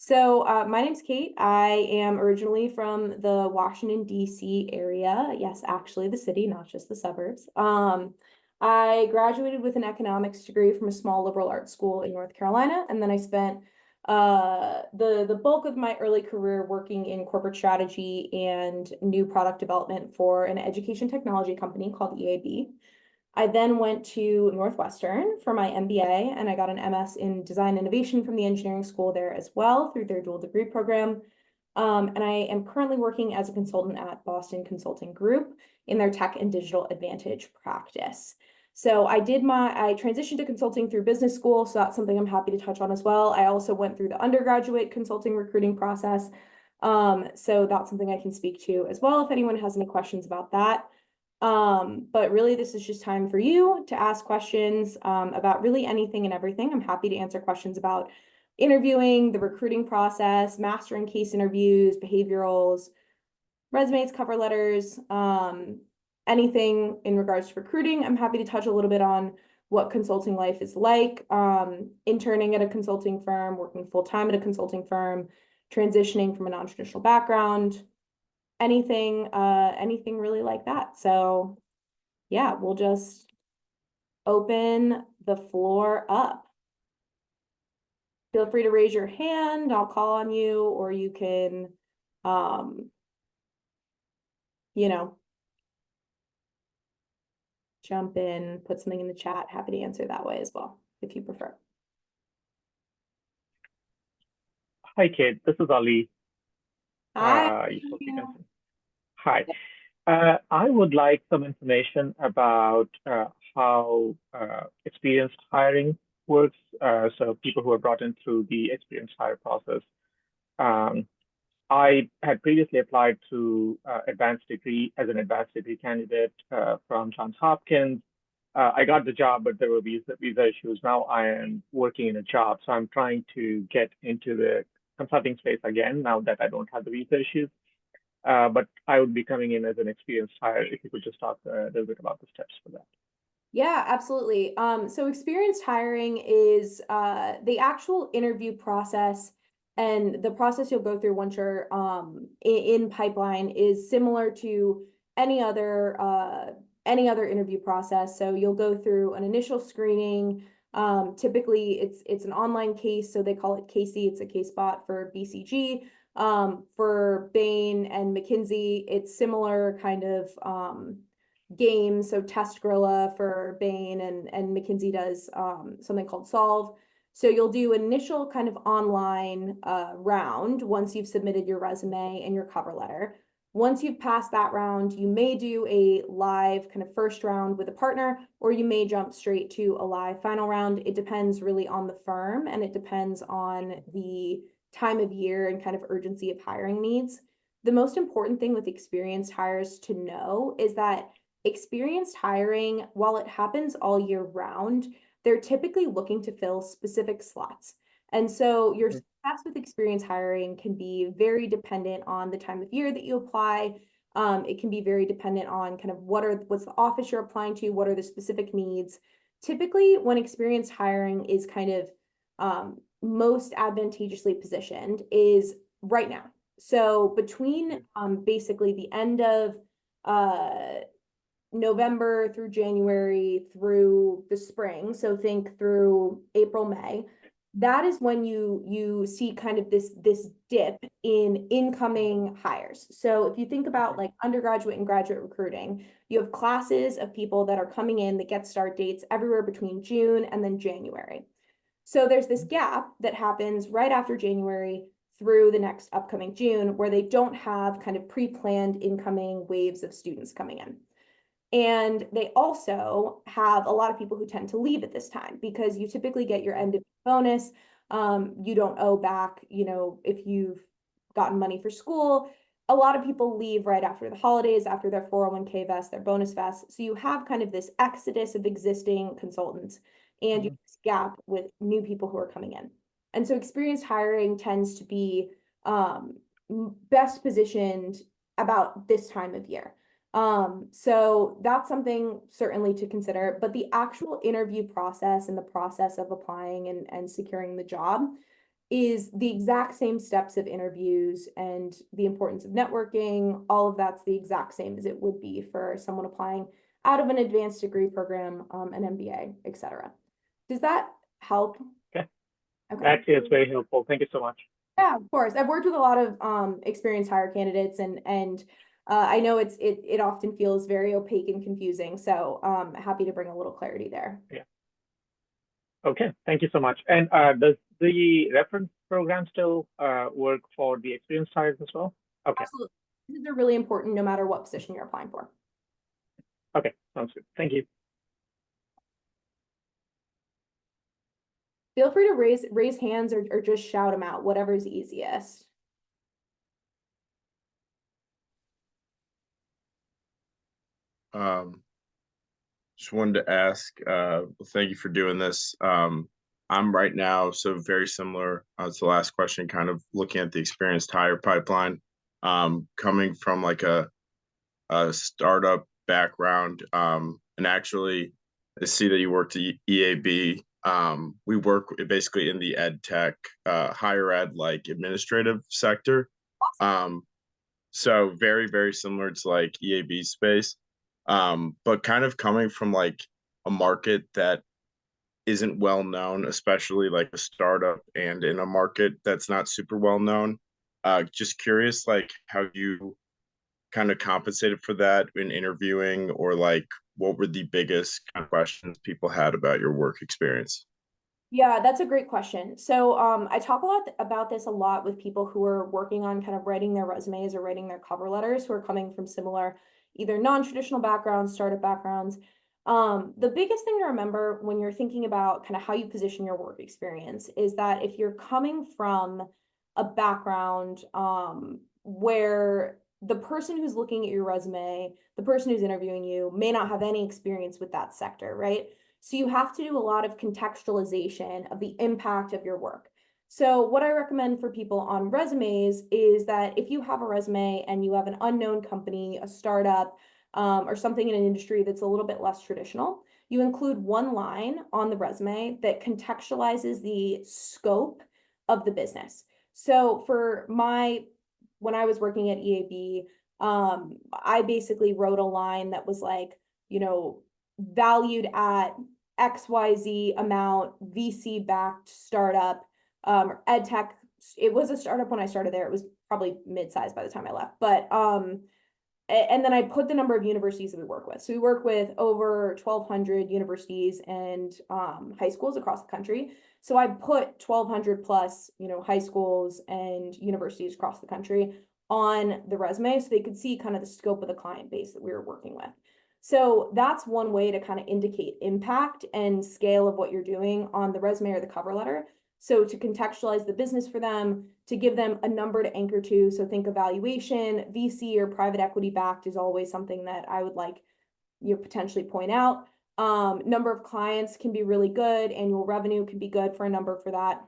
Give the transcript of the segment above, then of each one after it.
My name's Kate. I am originally from the Washington, D.C. area. Yes, actually the city, not just the suburbs. I graduated with an economics degree from a small liberal arts school in North Carolina, and then I spent the bulk of my early career working in corporate strategy and new product development for an education technology company called EAB. I then went to Northwestern for my MBA, and I got an MS in design innovation from the engineering school there as well through their dual degree program. And I am currently working as a consultant at Boston Consulting Group in their tech and digital advantage practice. I transitioned to consulting through business school, so that's something I'm happy to touch on as well. I also went through the undergraduate consulting recruiting process. So that's something I can speak to as well if anyone has any questions about that. But really, this is just time for you to ask questions about really anything and everything. I'm happy to answer questions about interviewing, the recruiting process, mastering case interviews, behaviorals, resumes, cover letters, anything in regards to recruiting. I'm happy to touch a little bit on what consulting life is like, interning at a consulting firm, working full-time at a consulting firm, transitioning from a non-traditional background, anything really like that. So yeah, we'll just open the floor up. Feel free to raise your hand. I'll call on you, or you can, jump in, put something in the chat. Happy to answer that way as well, if you prefer. Hi, Kate. This is Ali. Hi. Hi. I would like some information about how experienced hiring works. So people who are brought in through the experienced hire process. I had previously applied to advanced degree as an advanced degree candidate from Johns Hopkins. I got the job, but there were visa issues. Now I am working in a job, so I'm trying to get into the consulting space again now that I don't have the visa issues. But I would be coming in as an experienced hire. If you could just talk a little bit about the steps for that. Yeah, absolutely. So experienced hiring is the actual interview process, and the process you'll go through once you're in pipeline is similar to any other interview process. So you'll go through an initial screening. Typically it's an online case, so they call it CASE. It's a case bot for BCG. For Bain and McKinsey, it's similar kind of game. So Test Gorilla for Bain, and McKinsey does something called Solve. So you'll do initial kind of online round once you've submitted your resume and your cover letter. Once you've passed that round, you may do a live kind of first round with a partner, or you may jump straight to a live final round. It depends really on the firm, and it depends on the time of year and kind of urgency of hiring needs. The most important thing with experienced hires to know is that experienced hiring, while it happens all year round, they're typically looking to fill specific slots. And so your success with experience hiring can be very dependent on the time of year that you apply. It can be very dependent on kind of what's the office you're applying to, what are the specific needs. Typically, when experience hiring is kind of most advantageously positioned is right now. So between basically the end of November through January through the spring, so think through April, May, that is when you see kind of this dip in incoming hires. So if you think about like undergraduate and graduate recruiting, you have classes of people that are coming in that get start dates everywhere between June and then January. So there's this gap that happens right after January through the next upcoming June, where they don't have kind of pre-planned incoming waves of students coming in. And they also have a lot of people who tend to leave at this time because you typically get your end of bonus. You don't owe back, if you've gotten money for school. A lot of people leave right after the holidays, after their 401k vest, their bonus vest. So you have kind of this exodus of existing consultants, and you have this gap with new people who are coming in. And so experienced hiring tends to be best positioned about this time of year. So that's something certainly to consider, but the actual interview process and the process of applying and securing the job is the exact same steps of interviews and the importance of networking. All of that's the exact same as it would be for someone applying out of an advanced degree program, an MBA, et cetera. Does that help? Okay. Okay. That is very helpful. Thank you so much. Yeah, of course. I've worked with a lot of experienced hire candidates, and I know it often feels very opaque and confusing. So happy to bring a little clarity there. Yeah. Okay, thank you so much. And does the reference program still work for the experienced hires as well? Okay. Absolutely. These are really important no matter what position you're applying for. Okay, sounds good. Thank you. Feel free to raise hands or just shout them out, whatever's easiest. Just wanted to ask, thank you for doing this. I'm right now, so very similar to the last question, kind of looking at the experienced hire pipeline, coming from like a startup background. And actually, I see that you worked at EAB. We work basically in the ed tech, higher ed, like administrative sector. So very, very similar to like EAB space. But kind of coming from like a market that isn't well known, especially like a startup and in a market that's not super well known. Just curious, like how you kind of compensated for that in interviewing, or like what were the biggest kind of questions people had about your work experience? Yeah, that's a great question. So I talk a lot about this a lot with people who are working on kind of writing their resumes or writing their cover letters who are coming from similar, either non-traditional backgrounds, startup backgrounds. The biggest thing to remember when you're thinking about kind of how you position your work experience is that if you're coming from a background where the person who's looking at your resume, the person who's interviewing you may not have any experience with that sector, right? So you have to do a lot of contextualization of the impact of your work. So what I recommend for people on resumes is that if you have a resume and you have an unknown company, a startup, or something in an industry that's a little bit less traditional, you include one line on the resume that contextualizes the scope of the business. So when I was working at EAB, I basically wrote a line that was like, valued at XYZ amount, VC backed startup, or ed tech. It was a startup when I started there. It was probably mid-sized by the time I left, but and then I put the number of universities that we work with. So we work with over 1,200 universities and high schools across the country. So I put 1,200 plus, high schools and universities across the country on the resume so they could see kind of the scope of the client base that we were working with. So that's one way to kind of indicate impact and scale of what you're doing on the resume or the cover letter. So to contextualize the business for them, to give them a number to anchor to. So think evaluation, VC or private equity backed is always something that I would like you potentially point out. Number of clients can be really good. Annual revenue can be good for a number for that.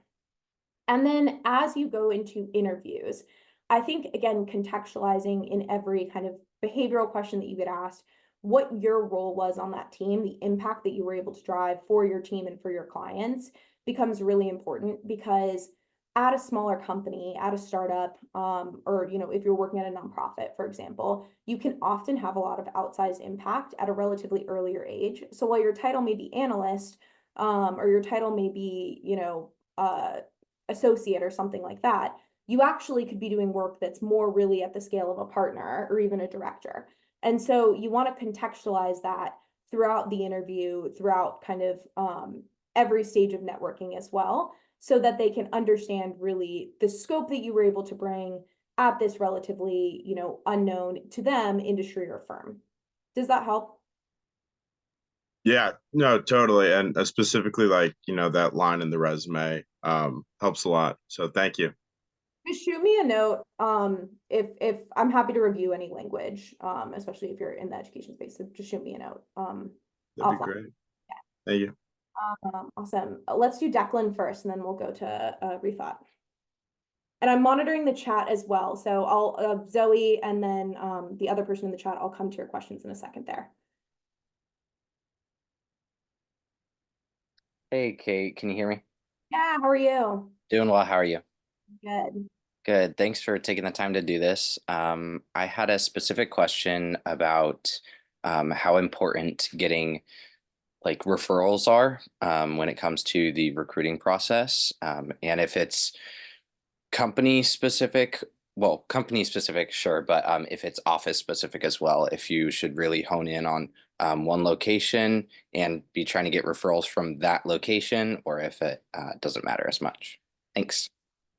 And then as you go into interviews, I think, again, contextualizing in every kind of behavioral question that you get asked, what your role was on that team, the impact that you were able to drive for your team and for your clients becomes really important, because at a smaller company, at a startup, or if you're working at a nonprofit, for example, you can often have a lot of outsized impact at a relatively earlier age. So while your title may be analyst, or your title may be, associate or something like that, you actually could be doing work that's more really at the scale of a partner or even a director. And so you want to contextualize that throughout the interview, throughout kind of every stage of networking as well, so that they can understand really the scope that you were able to bring at this relatively, unknown to them industry or firm. Does that help? Yeah, no, totally. And specifically like, that line in the resume helps a lot. So thank you. Just shoot me a note. If I'm happy to review any language, especially if you're in the education space. So just shoot me a note. That'd be Offline. great. Thank you. Awesome. Let's do Declan first, and then we'll go to Rifat. And I'm monitoring the chat as well. So I'll Zoe and then the other person in the chat. I'll come to your questions in a second there. Hey, Kate, can you hear me? Yeah, how are you? Doing well. How are you? Good. Good. Thanks for taking the time to do this. I had a specific question about how important getting like referrals are when it comes to the recruiting process, and if it's company specific. Well, company specific, sure, but if it's office specific as well, if you should really hone in on one location and be trying to get referrals from that location, or if it doesn't matter as much. Thanks.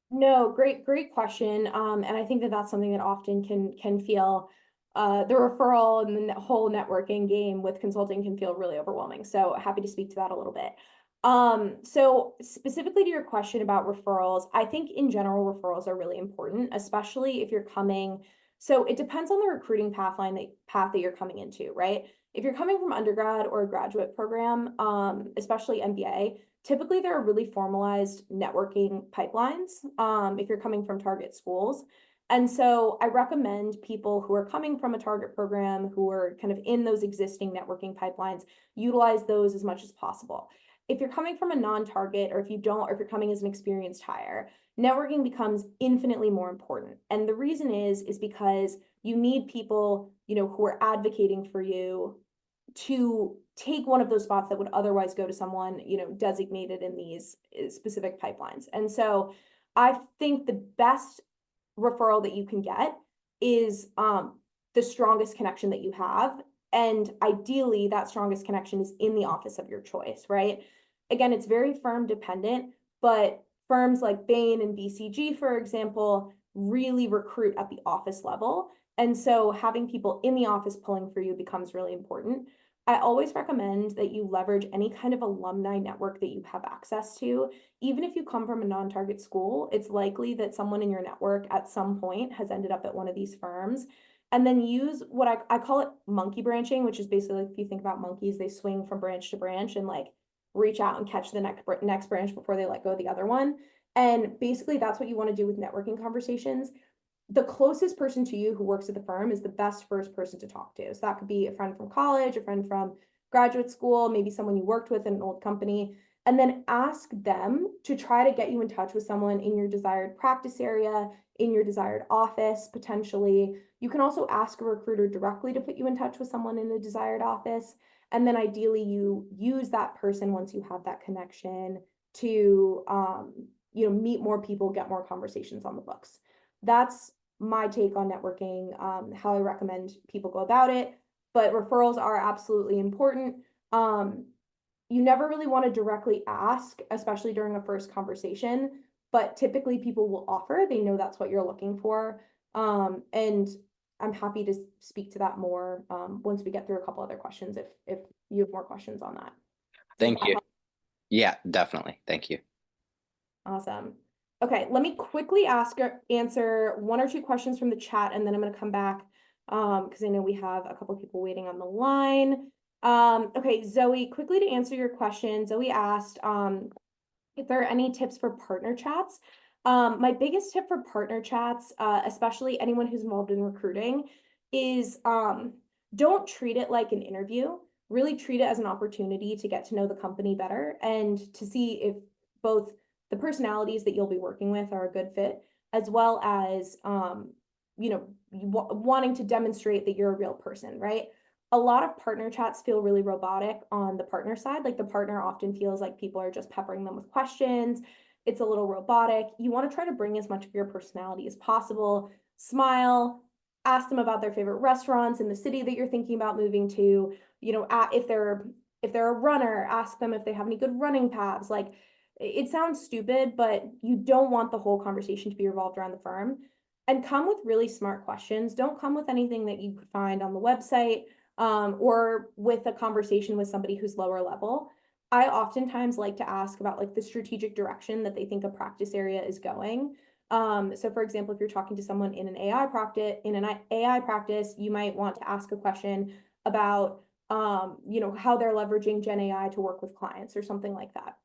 No, great question. And I think that that's something that often can feel the referral and the whole networking game with consulting can feel really overwhelming. So happy to speak to that a little bit. So specifically to your question about referrals, I think in general referrals are really important, especially if you're coming. So it depends on the recruiting path that you're coming into, right? If you're coming from undergrad or a graduate program, especially MBA, typically there are really formalized networking pipelines if you're coming from target schools. And so I recommend people who are coming from a target program, who are kind of in those existing networking pipelines, utilize those as much as possible. If you're coming from a non-target, or if you're coming as an experienced hire, networking becomes infinitely more important. And the reason is because you need people, who are advocating for you to take one of those spots that would otherwise go to someone, designated in these specific pipelines. And so I think the best referral that you can get is the strongest connection that you have. And ideally, that strongest connection is in the office of your choice, right? Again, it's very firm dependent, but firms like Bain and BCG, for example, really recruit at the office level. And so having people in the office pulling for you becomes really important. I always recommend that you leverage any kind of alumni network that you have access to. Even if you come from a non-target school, it's likely that someone in your network at some point has ended up at one of these firms. And then use what I call it monkey branching, which is basically, if you think about monkeys, they swing from branch to branch and like reach out and catch the next branch before they let go of the other one. And basically that's what you want to do with networking conversations. The closest person to you who works at the firm is the best first person to talk to. So that could be a friend from college, a friend from graduate school, maybe someone you worked with in an old company, and then ask them to try to get you in touch with someone in your desired practice area, in your desired office, potentially. You can also ask a recruiter directly to put you in touch with someone in a desired office. And then ideally you use that person once you have that connection to, meet more people, get more conversations on the books. That's my take on networking, how I recommend people go about it. But referrals are absolutely important. You never really want to directly ask, especially during a first conversation, but typically people will offer. They know that's what you're looking for. And I'm happy to speak to that more once we get through a couple other questions if you have more questions on that. Thank you. Yeah, definitely. Thank you. Awesome. Okay, let me quickly answer one or two questions from the chat, and then I'm going to come back because I know we have a couple people waiting on the line. Okay, Zoe, quickly to answer your question, Zoe asked if there are any tips for partner chats. My biggest tip for partner chats, especially anyone who's involved in recruiting, is don't treat it like an interview. Really treat it as an opportunity to get to know the company better and to see if both the personalities that you'll be working with are a good fit, as well as, wanting to demonstrate that you're a real person, right? A lot of partner chats feel really robotic on the partner side. Like the partner often feels like people are just peppering them with questions. It's a little robotic. You want to try to bring as much of your personality as possible. Smile, ask them about their favorite restaurants in the city that you're thinking about moving to. If they're a runner, ask them if they have any good running paths. Like, it sounds stupid, but you don't want the whole conversation to be revolved around the firm. And come with really smart questions. Don't come with anything that you could find on the website or with a conversation with somebody who's lower level. I oftentimes like to ask about like the strategic direction that they think a practice area is going. So for example, if you're talking to someone in an AI practice, you might want to ask a question about how they're leveraging Gen AI to work with clients or something like that.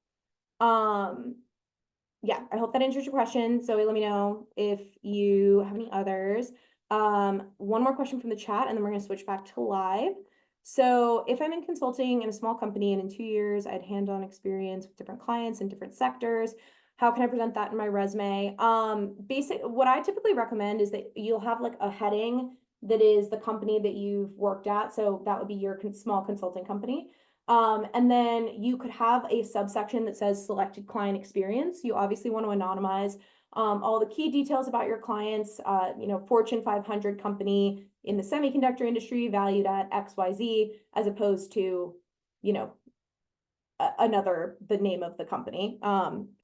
Yeah, I hope that answers your question. Zoe, let me know if you have any others. One more question from the chat, and then we're going to switch back to live. So if I'm in consulting in a small company and in 2 years, I had hands-on experience with different clients in different sectors, How can I present that in my resume? What I typically recommend is that you'll have like a heading that is the company that you've worked at. So that would be your small consulting company. And then you could have a subsection that says selected client experience. You obviously want to anonymize all the key details about your clients, Fortune 500 company in the semiconductor industry valued at XYZ, as opposed to, the name of the company.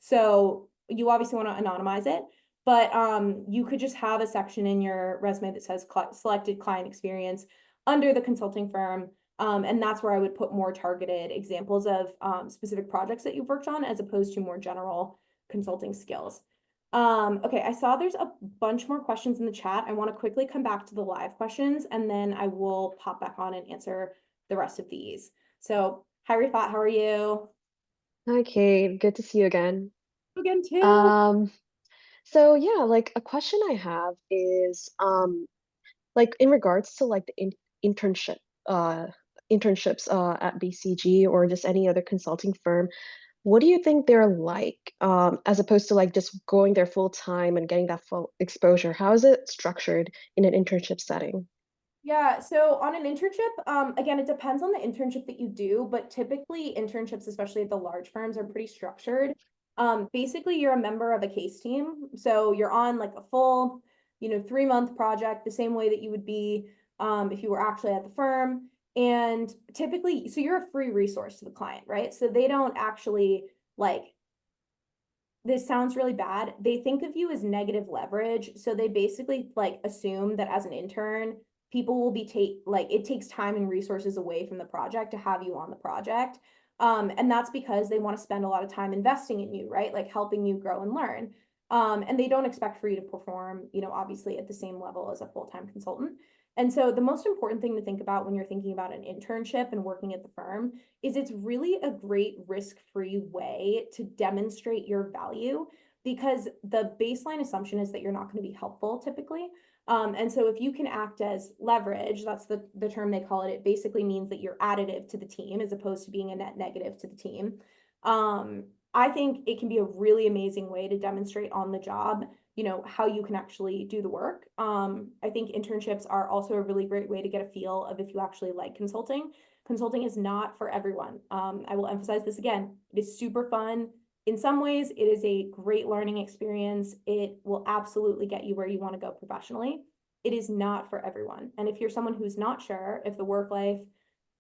So you obviously want to anonymize it, but you could just have a section in your resume that says selected client experience under the consulting firm. And that's where I would put more targeted examples of specific projects that you've worked on, as opposed to more general consulting skills. Okay, I saw there's a bunch more questions in the chat. I want to quickly come back to the live questions, and then I will pop back on and answer the rest of these. So, hi Rifat, how are you? Hi, Kate. Good to see you again. Again too. So yeah, like a question I have is like in regards to like the internship internships at BCG or just any other consulting firm, what do you think they're like as opposed to like just going there full time and getting that full exposure? How is it structured in an internship setting? Yeah, so on an internship, again, it depends on the internship that you do, but typically internships, especially at the large firms, are pretty structured. Basically, you're a member of a case team. So you're on like a full, 3-month project, the same way that you would be if you were actually at the firm. And typically, so you're a free resource to the client, right? So they don't actually this sounds really bad. They think of you as negative leverage. So they basically assume that as an intern, people will be it takes time and resources away from the project to have you on the project. And that's because they want to spend a lot of time investing in you, right? Like helping you grow and learn. And they don't expect for you to perform, obviously at the same level as a full-time consultant. And so the most important thing to think about when you're thinking about an internship and working at the firm is it's really a great risk-free way to demonstrate your value, because the baseline assumption is that you're not going to be helpful typically. And so if you can act as leverage, that's the term they call it. It basically means that you're additive to the team as opposed to being a net negative to the team. I think it can be a really amazing way to demonstrate on the job, how you can actually do the work. I think internships are also a really great way to get a feel of if you actually like consulting. Consulting is not for everyone. I will emphasize this again. It is super fun. In some ways, it is a great learning experience. It will absolutely get you where you want to go professionally. It is not for everyone. And if you're someone who's not sure if the work-life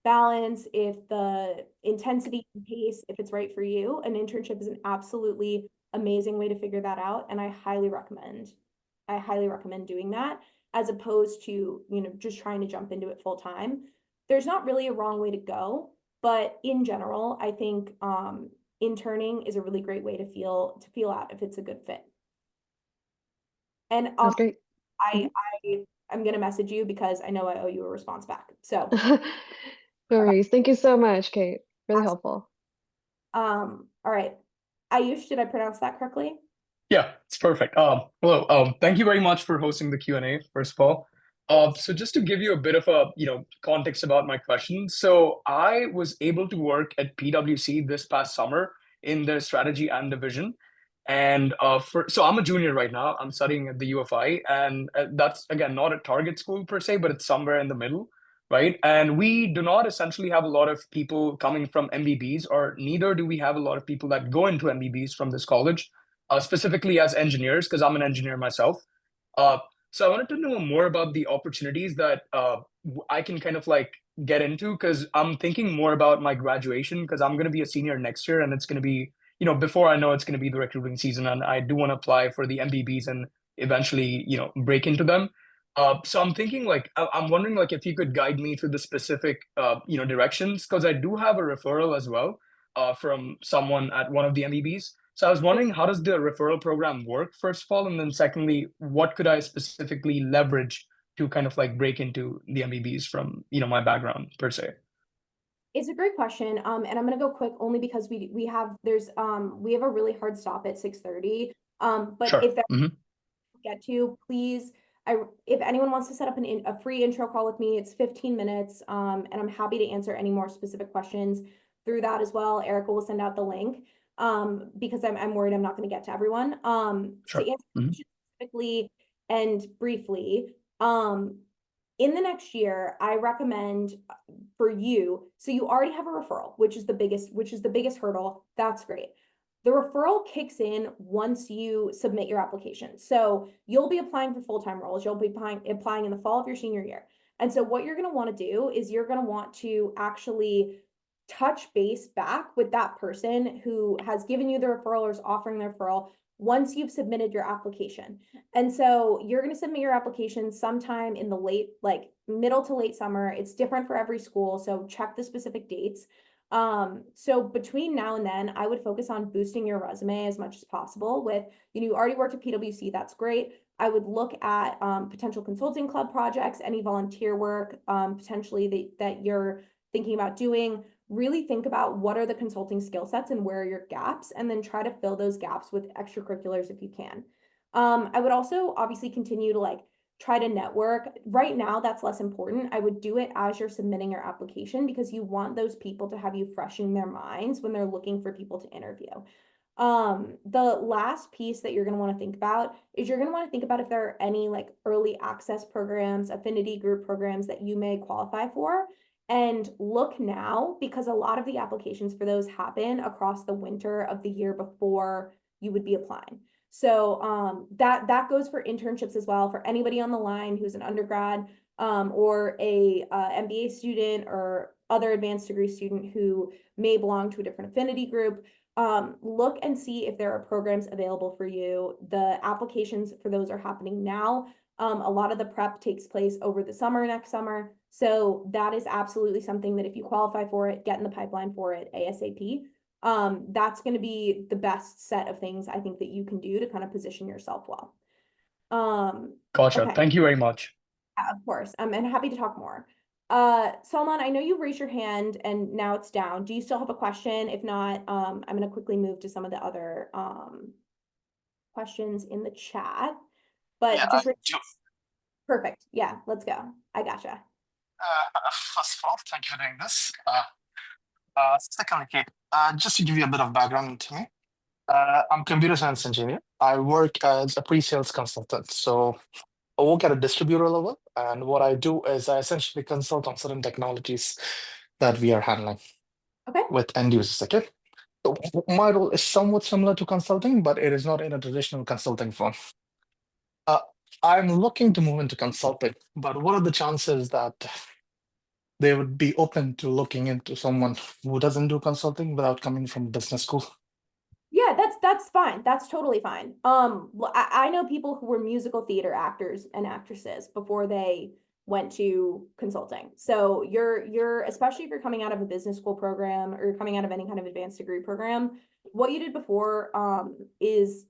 balance, if the intensity and pace, if it's right for you, an internship is an absolutely amazing way to figure that out. And I highly recommend doing that, as opposed to, just trying to jump into it full time. There's not really a wrong way to go, but in general, I think interning is a really great way to feel out if it's a good fit. And That's great. I'm gonna message you because I know I owe you a response back. So No worries. Thank you so much, Kate. Really helpful. all right. Ayush, did I pronounce that correctly? Yeah, it's perfect. Hello. Thank you very much for hosting the Q&A, first of all. So just to give you a bit of a context about my question. So I was able to work at PwC this past summer in their strategy and division. And so I'm a junior right now. I'm studying at the UFI, and that's again not a target school per se, but it's somewhere in the middle, right? And we do not essentially have a lot of people coming from MBBs, or neither do we have a lot of people that go into MBBs from this college. Specifically as engineers, because I'm an engineer myself. So I wanted to know more about the opportunities that I can kind of get into, because I'm thinking more about my graduation, because I'm going to be a senior next year, and it's going to be, before I know it's going to be the recruiting season, and I do want to apply for the MBBs and eventually, break into them. So I'm thinking I'm wondering if you could guide me through the specific, directions, because I do have a referral as well from someone at one of the MBBs. So I was wondering, how does the referral program work, first of all? And then secondly, what could I specifically leverage to kind of break into the MBBs from, my background per se? It's a great question. And I'm gonna go quick only because we have a really hard stop at 6:30. But Sure. if that get to, please, if anyone wants to set up a free intro call with me, it's 15 minutes. And I'm happy to answer any more specific questions through that as well. Erica will send out the link. because I'm worried I'm not going to get to everyone. Sure. To answer Mhm. specifically and briefly, in the next year, I recommend for you, so you already have a referral, which is the biggest hurdle. That's great. The referral kicks in once you submit your application. So you'll be applying for full-time roles. You'll be applying in the fall of your senior year. And so what you're going to want to do is you're going to want to actually touch base back with that person who has given you the referral or is offering the referral once you've submitted your application. And so you're going to submit your application sometime in the like middle to late summer. It's different for every school, so check the specific dates. So between now and then, I would focus on boosting your resume as much as possible with, you already worked at PwC, that's great. I would look at potential consulting club projects, any volunteer work potentially that you're thinking about doing. Really think about what are the consulting skill sets and where are your gaps, and then try to fill those gaps with extracurriculars if you can. I would also obviously continue to try to network. Right now, that's less important. I would do it as you're submitting your application because you want those people to have you fresh in their minds when they're looking for people to interview. The last piece that you're going to want to think about is you're going to want to think about if there are any early access programs, affinity group programs that you may qualify for. And look now, because a lot of the applications for those happen across the winter of the year before you would be applying. So that goes for internships as well. For anybody on the line who's an undergrad or a MBA student or other advanced degree student who may belong to a different affinity group, look and see if there are programs available for you. The applications for those are happening now. A lot of the prep takes place over the summer, next summer. So that is absolutely something that if you qualify for it, get in the pipeline for it ASAP. That's going to be the best set of things I think that you can do to kind of position yourself well. Gotcha. Okay. Thank you very much. Yeah, of course. And happy to talk more. Salman, I know you raised your hand and now it's down. Do you still have a question? If not, I'm going to quickly move to some of the other questions in the chat. But Yeah, just perfect. Yeah, let's go. I gotcha. first of all, thank you for doing this. Secondly, Kate, just to give you a bit of background to me, I'm a computer science engineer. I work as a pre-sales consultant. So I work at a distributor level, and what I do is I essentially consult on certain technologies that we are handling with end users. Okay, so my role is somewhat similar to consulting, but it is not in a traditional consulting firm. I'm looking to move into consulting, but what are the chances that they would be open to looking into someone who doesn't do consulting without coming from business school? Yeah, that's fine. That's totally fine. I know people who were musical theater actors and actresses before they went to consulting. So you're especially if you're coming out of a business school program or you're coming out of any kind of advanced degree program, what you did before is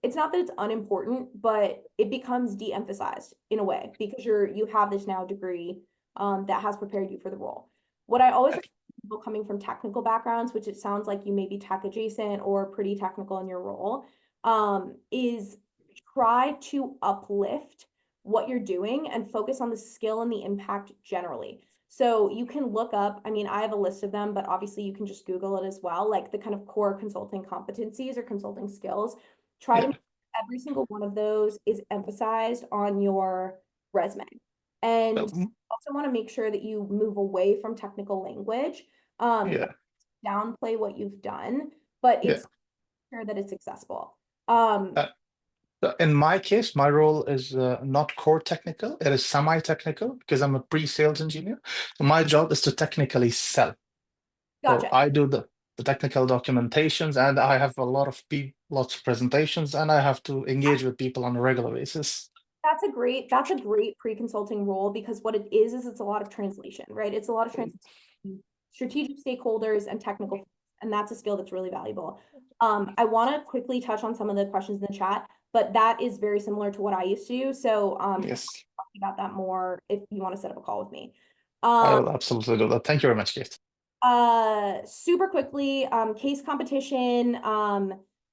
it's not that it's unimportant, but it becomes de-emphasized in a way because you have this now degree that has prepared you for the role. What I always people coming from technical backgrounds, which it sounds like you may be tech adjacent or pretty technical in your role, is try to uplift what you're doing and focus on the skill and the impact generally. So you can look up, I mean, I have a list of them, but obviously you can just Google it as well, like the kind of core consulting competencies or consulting skills. Try to make every single one of those is emphasized on your resume. And also want to make sure that you move away from technical language. Downplay what you've done, but it's sure that it's accessible. In my case, my role is not core technical. It is semi-technical because I'm a pre-sales engineer. So my job is to technically sell. Gotcha. So I do the technical documentations, and I have lots of presentations, and I have to engage with people on a regular basis. That's a great pre-consulting role because what it is it's a lot of translation, right? It's a lot of translation, strategic stakeholders and technical, and that's a skill that's really valuable. I want to quickly touch on some of the questions in the chat, but that is very similar to what I used to do. So yes, talk about that more if you want to set up a call with me. I will absolutely do that. Thank you very much, Kate. Super quickly, case competition,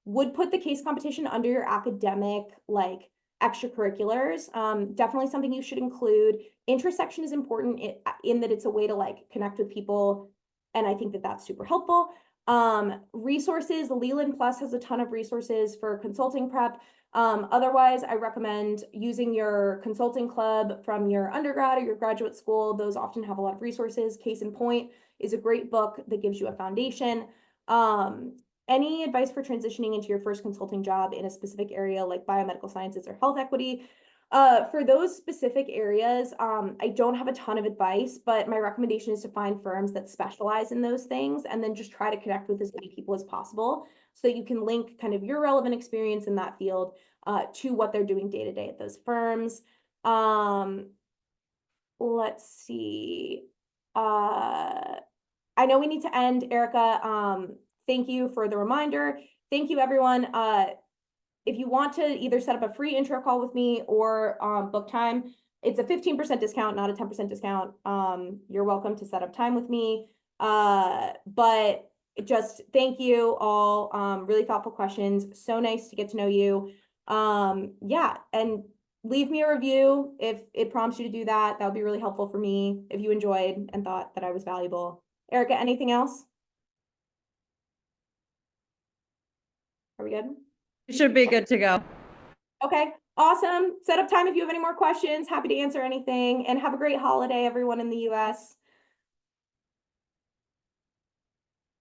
would put the case competition under your academic extracurriculars. Definitely something you should include. Intersection is important in that it's a way to connect with people, and I think that that's super helpful. Resources, Leland Plus has a ton of resources for consulting prep. Otherwise, I recommend using your consulting club from your undergrad or your graduate school. Those often have a lot of resources. Case in Point is a great book that gives you a foundation. Any advice for transitioning into your first consulting job in a specific area like biomedical sciences or health equity? For those specific areas, I don't have a ton of advice, but my recommendation is to find firms that specialize in those things and then just try to connect with as many people as possible so that you can link kind of your relevant experience in that field to what they're doing day to day at those firms. Let's see. I know we need to end, Erica. Thank you for the reminder. Thank you, everyone. If you want to either set up a free intro call with me or book time, it's a 15% discount, not a 10% discount. You're welcome to set up time with me. But just thank you all. Really thoughtful questions. So nice to get to know you. Yeah, and leave me a review if it prompts you to do that. That would be really helpful for me if you enjoyed and thought that I was valuable. Erica, anything else? Are we good? You should be good to go. Okay, awesome. Set up time if you have any more questions. Happy to answer anything. And have a great holiday, everyone in the US.